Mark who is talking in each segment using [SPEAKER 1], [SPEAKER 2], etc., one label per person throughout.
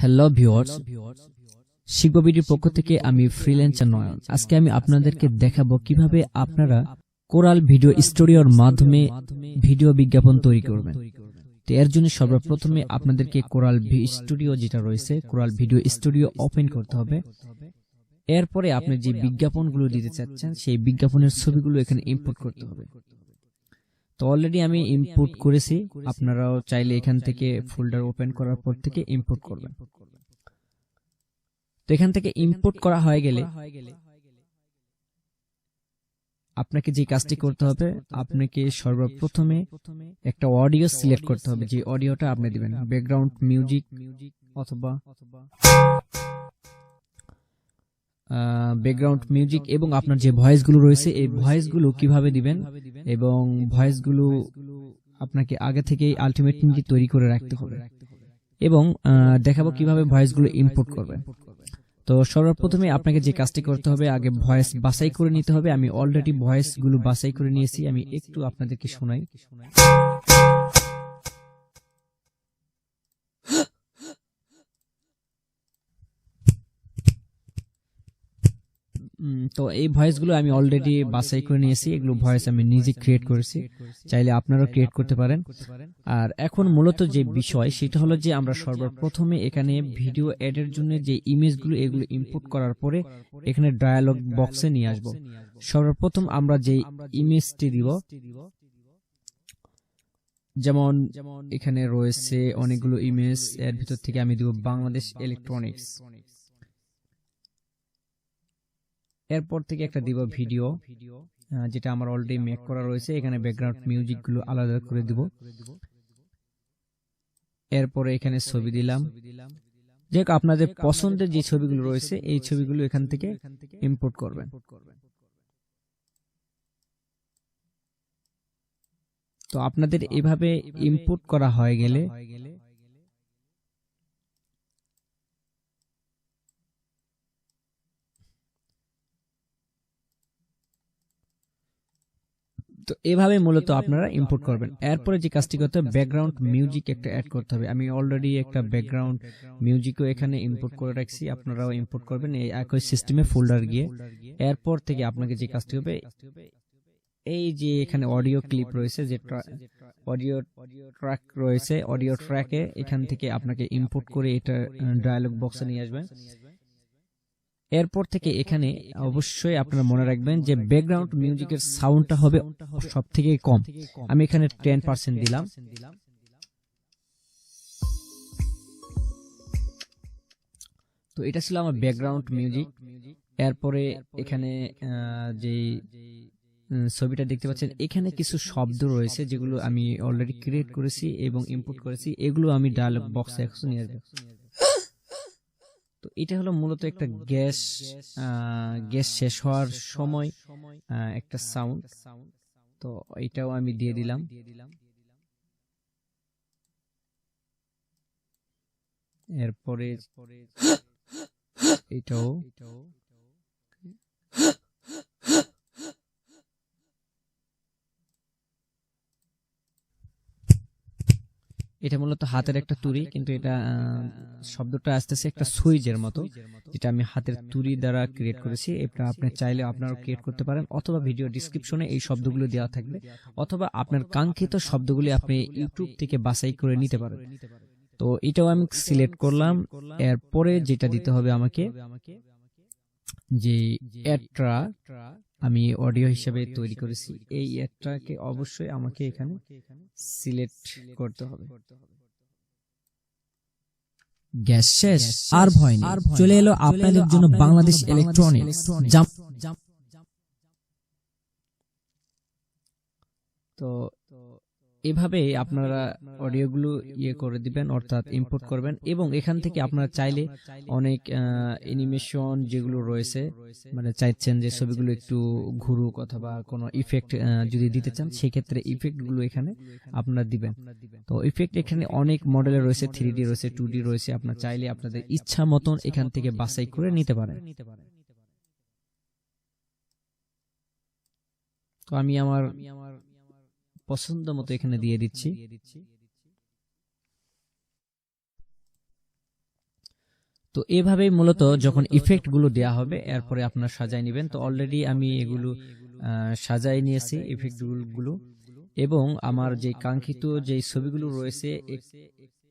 [SPEAKER 1] Hello viewers, শিখব ভিডিওর পক্ষ থেকে আমি ফ্রিল্যান্সার নয়ন। আজকে আমি আপনাদেরকে দেখাবো কিভাবে আপনারা কোরাল ভিডিও স্টুডিওর মাধ্যমে ভিডিও বিজ্ঞাপন তৈরি করবেন। তো এর জন্য সর্বপ্রথমে আপনাদেরকে কোরাল স্টুডিও যেটা রয়েছে, কোরাল ভিডিও স্টুডিও ওপেন করতে হবে। এরপরে আপনি যে বিজ্ঞাপনগুলো দিতে চাচ্ছেন সেই বিজ্ঞাপনের ছবিগুলো এখানে ইম্পোর্ট করতে হবে। তো অলরেডি আমি ইম্পোর্ট করেছি, আপনারাও চাইলে এখান থেকে ফোল্ডার ওপেন করার পর থেকে ইম্পোর্ট করবেন। তো এখান থেকে ইম্পোর্ট করা হয়ে গেলে আপনাকে যে কাজটি করতে হবে, আপনাকে সর্বপ্রথমে একটা অডিও সিলেক্ট করতে হবে। যে অডিওটা আপনি দিবেন, ব্যাকগ্রাউন্ড মিউজিক অথবা ব্যাকগ্রাউন্ড মিউজিক এবং আপনার যে ভয়েসগুলো রয়েছে এই ভয়েসগুলো কিভাবে দিবেন এবং ভয়েসগুলো আপনাকে আগে থেকেই আলটিমেটলি তৈরি করে রাখতে হবে এবং দেখাবো কিভাবে ভয়েসগুলো ইম্পোর্ট করবেন। তো সর্বপ্রথমে আপনাকে যে কাজটি করতে হবে, আগে ভয়েস বাছাই করে নিতে হবে। আমি অলরেডি ভয়েসগুলো বাছাই করে নিয়েছি, আমি একটু আপনাদেরকে শোনাই। তো এই ভয়েসগুলো আমি অলরেডি বাছাই করে নিয়েছি, এগুলো ভয়েস আমি নিজে ক্রিয়েট করেছি, চাইলে আপনারাও ক্রিয়েট করতে পারেন। আর এখন মূলত যে বিষয় সেটা হলো যে আমরা সর্বপ্রথমে এখানে ভিডিও এডের জন্য যে ইমেজগুলো এগুলো ইম্পোর্ট করার পরে এখানে ডায়ালগ বক্সে নিয়ে আসব। সর্বপ্রথম আমরা যে ইমেজটি দিব, যেমন এখানে রয়েছে অনেকগুলো ইমেজ, এর ভিতর থেকে আমি দিব বাংলাদেশ ইলেকট্রনিক্স। এরপর থেকে একটা দিব ভিডিও, যেটা আমার অলরেডি মেক করা রয়েছে। এখানে ব্যাকগ্রাউন্ড মিউজিক গুলো আলাদা করে দিব। এরপরে এখানে ছবি দিলাম, যে আপনাদের পছন্দের যে ছবিগুলো রয়েছে এই ছবিগুলো এখান থেকে ইম্পোর্ট করবেন। তো আপনাদের এভাবে ইম্পোর্ট করা হয়ে গেলে তো এভাবে মূলত আপনারা ইম্পোর্ট করবেন। এরপরে যে কাজটি করতে হবে, ব্যাকগ্রাউন্ড মিউজিক একটা অ্যাড করতে হবে। আমি অলরেডি একটা ব্যাকগ্রাউন্ড মিউজিকও এখানে ইম্পোর্ট করে রাখছি, আপনারাও ইম্পোর্ট করবেন এই একই সিস্টেমে ফোল্ডার গিয়ে। এরপর থেকে আপনাকে যে কাজটি হবে, এই যে এখানে অডিও ক্লিপ রয়েছে, যে অডিও ট্র্যাক রয়েছে, অডিও ট্র্যাকে এখান থেকে আপনাকে ইম্পোর্ট করে এটা ডায়ালগ বক্সে নিয়ে আসবেন। এরপর থেকে এখানে অবশ্যই আপনারা মনে রাখবেন যে ব্যাকগ্রাউন্ড মিউজিকের সাউন্ডটা হবে সব থেকে কম। আমি এখানে 10% দিলাম। তো এটা ছিল আমার ব্যাকগ্রাউন্ড মিউজিক। এরপরে এখানে যে ছবিটা দেখতে পাচ্ছেন, এখানে কিছু শব্দ রয়েছে যেগুলো আমি অলরেডি ক্রিয়েট করেছি এবং ইম্পোর্ট করেছি, এগুলো আমি ডায়ালগ বক্সে এখন নিয়ে আসবো। তো এটা হলো মূলত একটা গ্যাস শেষ হওয়ার সময় একটা সাউন্ড। তো এটাও আমি দিয়ে দিলাম। এরপরে এটাও এটা মূলত হাতের একটা তুড়ি, কিন্তু এটা শব্দটা আসতেছে একটা সুইচের মতো, যেটা আমি হাতের তুড়ি দ্বারা ক্রিয়েট করেছি। এটা আপনি চাইলে আপনারাও ক্রিয়েট করতে পারেন, অথবা ভিডিও ডেসক্রিপশনে এই শব্দগুলো দেওয়া থাকবে, অথবা আপনার কাঙ্ক্ষিত শব্দগুলি আপনি ইউটিউব থেকে বাছাই করে নিতে পারেন। তো এটাও আমি সিলেক্ট করলাম। এরপরে যেটা দিতে হবে আমাকে, যে অ্যাডটা আমি অডিও হিসেবে তৈরি করেছি, এই অ্যাডটাকে অবশ্যই আমাকে এখানে সিলেক্ট করতে হবে।
[SPEAKER 2] গ্যাস শেষ আর ভয় নেই, চলে এলো আপনাদের জন্য বাংলাদেশ ইলেকট্রনিক্স।
[SPEAKER 1] তো এভাবে আপনারা অডিওগুলো করে দিবেন, অর্থাৎ ইম্পোর্ট করবেন। এবং এখান থেকে আপনারা চাইলে অনেক অ্যানিমেশন যেগুলো রয়েছে, মানে চাইছেন যে ছবিগুলো একটু ঘুরুক অথবা কোনো ইফেক্ট যদি দিতে চান, সেই ক্ষেত্রে ইফেক্টগুলো এখানে আপনারা দিবেন। তো ইফেক্ট এখানে অনেক মডেলের রয়েছে, 3D রয়েছে, 2D রয়েছে, আপনারা চাইলে আপনাদের ইচ্ছা মতন এখান থেকে বাছাই করে নিতে পারেন। তো আমি আমার পছন্দ মতো এখানে দিয়ে দিচ্ছি। তো এভাবেই মূলত যখন ইফেক্ট গুলো দেওয়া হবে এরপরে আপনারা সাজায় নেবেন। তো অলরেডি আমি এগুলো সাজাই নিয়েছি ইফেক্ট গুলো, এবং আমার যে কাঙ্ক্ষিত যে ছবিগুলো রয়েছে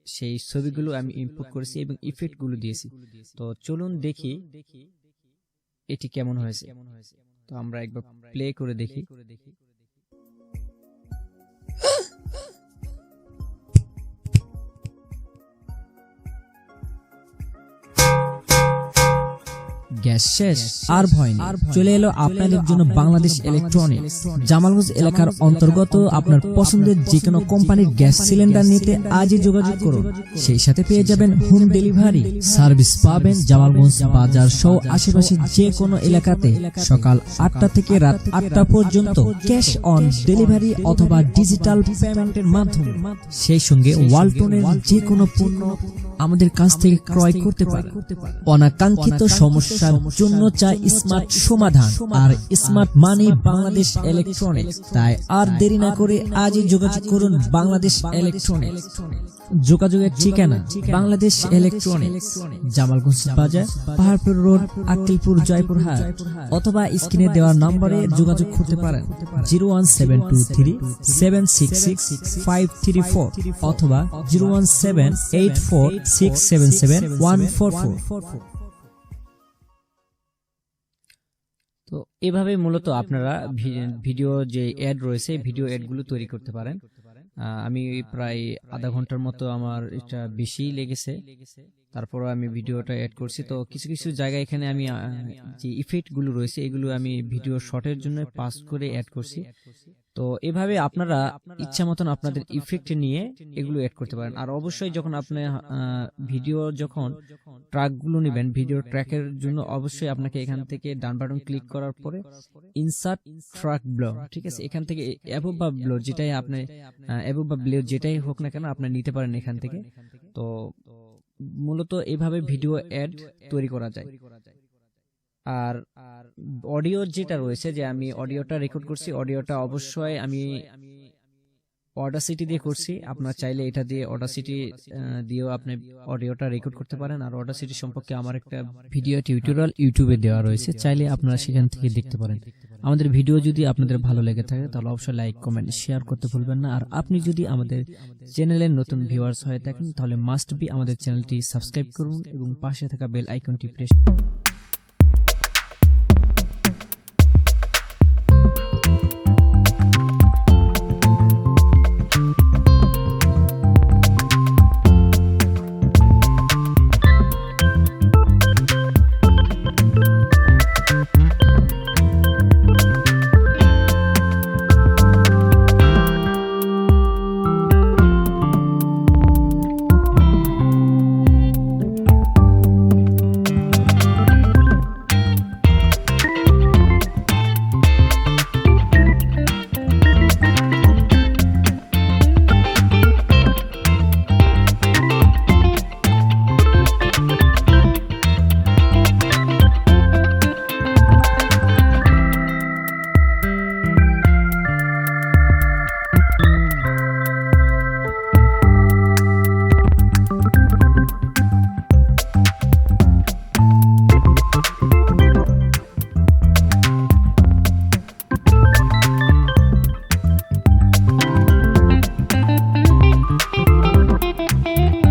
[SPEAKER 1] সেই ছবিগুলো আমি ইম্পোর্ট করেছি এবং ইফেক্ট গুলো দিয়েছি। তো চলুন দেখি এটি কেমন হয়েছে। তো আমরা একবার প্লে করে দেখি।
[SPEAKER 2] গ্যাস শেষ আর ভয় নেই, চলে এলো আপনাদের জন্য বাংলাদেশ ইলেকট্রনিক্স। জামালগঞ্জ এলাকার অন্তর্গত আপনার পছন্দের যে কোনো কোম্পানির গ্যাস সিলিন্ডার নিতে আজই যোগাযোগ করুন। সেই সাথে পেয়ে যাবেন হোম ডেলিভারি সার্ভিস, পাবেন জামালগঞ্জ বাজার সহ আশেপাশে যে কোনো এলাকাতে সকাল 8টা থেকে রাত 8টা পর্যন্ত ক্যাশ অন ডেলিভারি অথবা ডিজিটাল পেমেন্টের মাধ্যমে। সেই সঙ্গে ওয়ালটনের যে কোনো পণ্য আমাদের কাছ থেকে ক্রয় করতে পারেন। অনাকাঙ্ক্ষিত সমস্যার জন্য চাই স্মার্ট সমাধান, আর স্মার্ট মানি বাংলাদেশ ইলেকট্রনিক্স। তাই আর দেরি না করে আজই যোগাযোগ করুন বাংলাদেশ ইলেকট্রনিক্স। যোগাযোগের ঠিকানা বাংলাদেশ ইলেকট্রনিক্স, জামালগঞ্জ বাজার, পাহাড়পুর রোড, আক্কেলপুর, জয়পুরহাট, অথবা স্ক্রিনে দেওয়া নম্বরে যোগাযোগ করতে পারেন 01723766534 অথবা 01784677144।
[SPEAKER 1] তো এভাবে মূলত আপনারা ভিডিও যে অ্যাড রয়েছে ভিডিও অ্যাড গুলো তৈরি করতে পারেন। আমি প্রায় আধা ঘন্টার মতো আমার এটা বেশি লেগেছে, তারপরে আমি ভিডিওটা অ্যাড করছি। তো কিছু কিছু জায়গায় এখানে আমি যে ইফেক্ট গুলো রয়েছে এগুলো আমি ভিডিও শর্টের জন্য পাস করে অ্যাড করছি। তো এভাবে আপনারা ইচ্ছা মতন আপনাদের ইফেক্ট নিয়ে এগুলো অ্যাড করতে পারেন। আর অবশ্যই যখন আপনি ভিডিও যখন ট্র্যাক গুলো নেবেন, ভিডিও ট্র্যাকের জন্য অবশ্যই আপনাকে এখান থেকে ডান বাটন ক্লিক করার পরে ইনসার্ট ট্র্যাক ব্লক, ঠিক আছে, এখান থেকে অ্যাবভ বা বিলো যেটাই আপনি অ্যাবভ বা বিলো যেটাই হোক না কেন আপনি নিতে পারেন এখান থেকে। তো মূলত এভাবে ভিডিও অ্যাড তৈরি করা যায়। আর অডিও যেটা রয়েছে, যে আমি অডিওটা রেকর্ড করছি, অডিওটা অবশ্যই আমি অডাসিটি দিয়ে করছি। আপনারা চাইলে এটা দিয়ে অডাসিটি দিয়েও আপনি অডিওটা রেকর্ড করতে পারেন। আর অডাসিটি সম্পর্কে আমার একটা ভিডিও টিউটোরিয়াল ইউটিউবে দেওয়া রয়েছে, চাইলে আপনারা সেখান থেকে দেখতে পারেন। আমাদের ভিডিও যদি আপনাদের ভালো লেগে থাকে তাহলে অবশ্যই লাইক, কমেন্ট, শেয়ার করতে ভুলবেন না। আর আপনি যদি আমাদের চ্যানেলের নতুন ভিউয়ার্স হয়ে থাকেন তাহলে মাস্ট বি আমাদের চ্যানেলটি সাবস্ক্রাইব করুন এবং পাশে থাকা বেল আইকনটি প্রেস